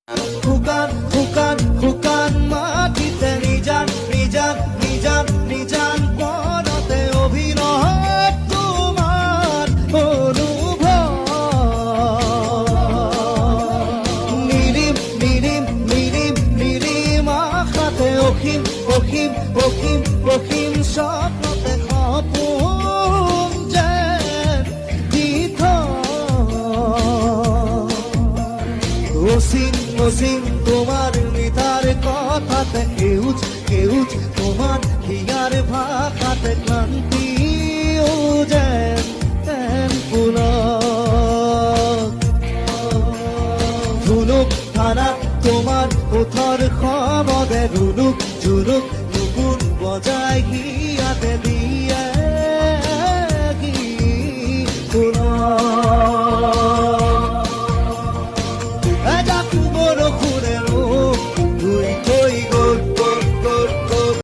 শুকান শুকান শুকান মাটিতে নিজান নিজান নিজান নিজান পদতে অভিনয় তোমার অনুভৱ নিৰিম নিৰিম নিৰিম নিৰিম আশাতে অসীম অসীম অসীম অসীম স্বপ্নতে সপোন যেন দি অসীম অসীম তোমার মিতার কথাতে সেউজ সেউজ তোমার হিয়ার ভাষাতে ক্লান্তি যেন তেন ফুলক ধুনুক ধাৰা তোমাৰ ওঠৰ শবদে ৰুনুক জুনুক নুগুণ বজাই হিয়াতে